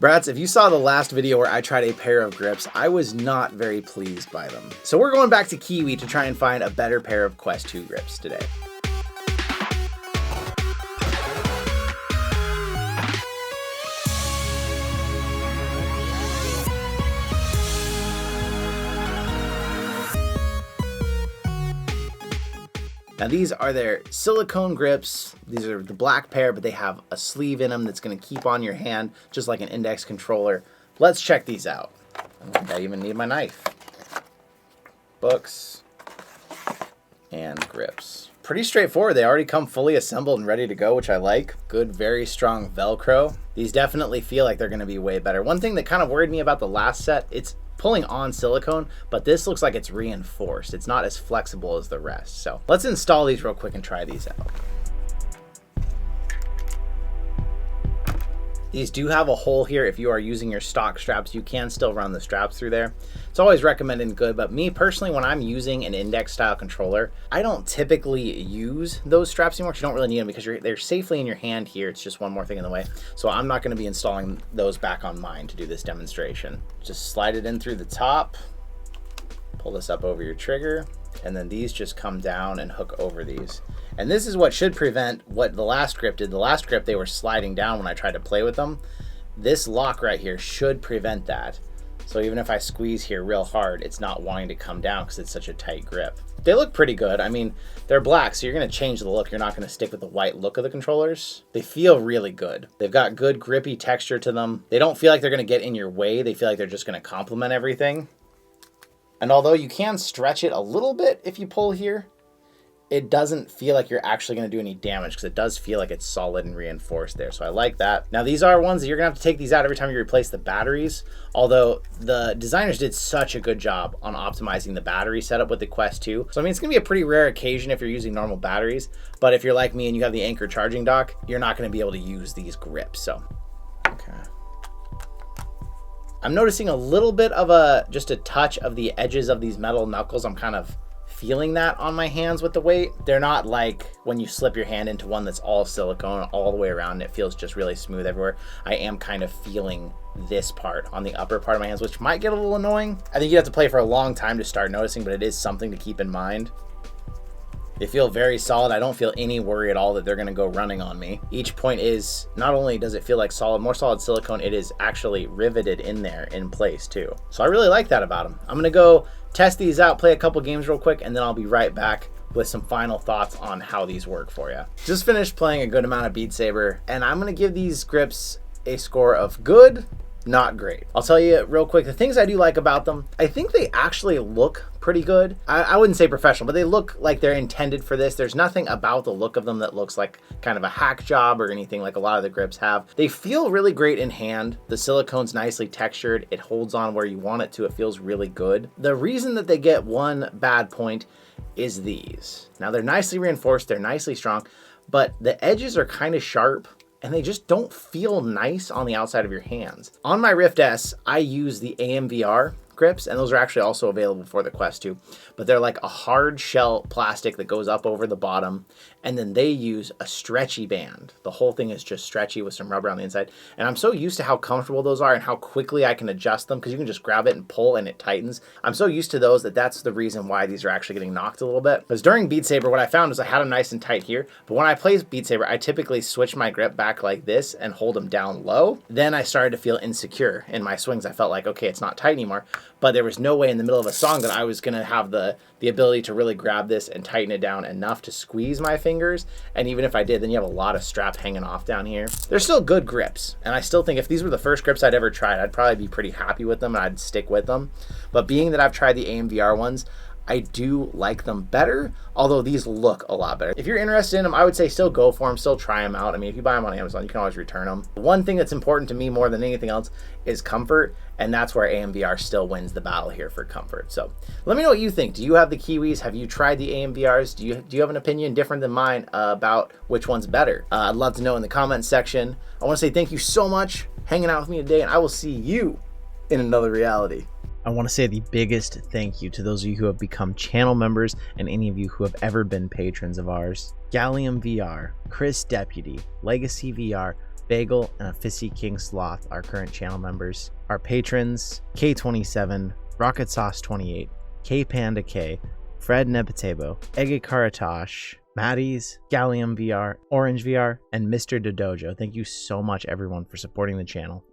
Brats, if you saw the last video where I tried a pair of grips, I was not very pleased by them. So we're going back to Kiwi to try and find a better pair of Quest 2 grips today. Now these are their silicone grips. These are the black pair, but they have a sleeve in them that's gonna keep on your hand, just like an index controller. Let's check these out. I don't think I even need my knife. Books and grips. Pretty straightforward. They already come fully assembled and ready to go, which I like. Good, very strong Velcro. These definitely feel like they're gonna be way better. One thing that kind of worried me about the last set, it's pulling on silicone, but this looks like it's reinforced. It's not as flexible as the rest. So let's install these real quick and try these out. These do have a hole here. If you are using your stock straps, you can still run the straps through there. It's always recommended and good, but me personally, when I'm using an index style controller, I don't typically use those straps anymore because you don't really need them because they're safely in your hand here. It's just one more thing in the way. So I'm not gonna be installing those back on mine to do this demonstration. Just slide it in through the top, pull this up over your trigger, and then these just come down and hook over these. And this is what should prevent what the last grip did. The last grip, they were sliding down when I tried to play with them. This lock right here should prevent that. So even if I squeeze here real hard, it's not wanting to come down because it's such a tight grip. They look pretty good. I mean, they're black, so you're gonna change the look. You're not gonna stick with the white look of the controllers. They feel really good. They've got good grippy texture to them. They don't feel like they're gonna get in your way. They feel like they're just gonna complement everything. And although you can stretch it a little bit if you pull here, it doesn't feel like you're actually going to do any damage because it does feel like it's solid and reinforced there. So I like that. Now these are ones that you're going to have to take these out every time you replace the batteries. Although the designers did such a good job on optimizing the battery setup with the Quest 2. So I mean, it's going to be a pretty rare occasion if you're using normal batteries. But if you're like me and you have the Anker charging dock, you're not going to be able to use these grips. So, okay. I'm noticing a little bit of just a touch of the edges of these metal knuckles. I'm kind of feeling that on my hands with the weight. They're not like when you slip your hand into one that's all silicone all the way around and it feels just really smooth everywhere. I am kind of feeling this part on the upper part of my hands, which might get a little annoying. I think you have to play for a long time to start noticing, but it is something to keep in mind. They feel very solid. I don't feel any worry at all that they're gonna go running on me. Each point is, not only does it feel like more solid silicone, it is actually riveted in there in place too. So I really like that about them. I'm gonna go test these out, play a couple games real quick, and then I'll be right back with some final thoughts on how these work for you. Just finished playing a good amount of Beat Saber, and I'm gonna give these grips a score of good, not great. I'll tell you real quick, the things I do like about them, I think they actually look pretty good. I wouldn't say professional, but they look like they're intended for this. There's nothing about the look of them that looks like kind of a hack job or anything like a lot of the grips have. They feel really great in hand. The silicone's nicely textured. It holds on where you want it to. It feels really good. The reason that they get one bad point is these. Now they're nicely reinforced, they're nicely strong, but the edges are kind of sharp and they just don't feel nice on the outside of your hands. On my Rift S, I use the AMVR grips, and those are actually also available for the Quest 2, but they're like a hard shell plastic that goes up over the bottom, and then they use a stretchy band. The whole thing is just stretchy with some rubber on the inside, and I'm so used to how comfortable those are and how quickly I can adjust them because you can just grab it and pull and it tightens. I'm so used to those that's the reason why these are actually getting knocked a little bit. Because during Beat Saber, what I found is I had them nice and tight here, but when I play Beat Saber, I typically switch my grip back like this and hold them down low. Then I started to feel insecure in my swings. I felt like, okay, it's not tight anymore, but there was no way in the middle of a song that I was gonna have the ability to really grab this and tighten it down enough to squeeze my fingers. And even if I did, then you have a lot of strap hanging off down here. They're still good grips. And I still think if these were the first grips I'd ever tried, I'd probably be pretty happy with them and I'd stick with them. But being that I've tried the AMVR ones, I do like them better, although these look a lot better. If you're interested in them, I would say still go for them, still try them out. I mean, if you buy them on Amazon, you can always return them. One thing that's important to me more than anything else is comfort, and that's where AMVR still wins the battle here for comfort. So let me know what you think. Do you have the Kiwis? Have you tried the AMVRs? Do you have an opinion different than mine about which one's better? I'd love to know in the comments section. I want to say thank you so much for hanging out with me today, and I will see you in another reality. I want to say the biggest thank you to those of you who have become channel members and any of you who have ever been patrons of ours. Gallium VR, Chris Deputy, Legacy VR, Bagel, and a Fissy King Sloth are current channel members. Our patrons, K27, Rocket Sauce 28, K Panda K, Fred Nepatebo, Ege Karatosh, Maddie's, Gallium VR, Orange VR, and Mr. Dodojo. Thank you so much, everyone, for supporting the channel.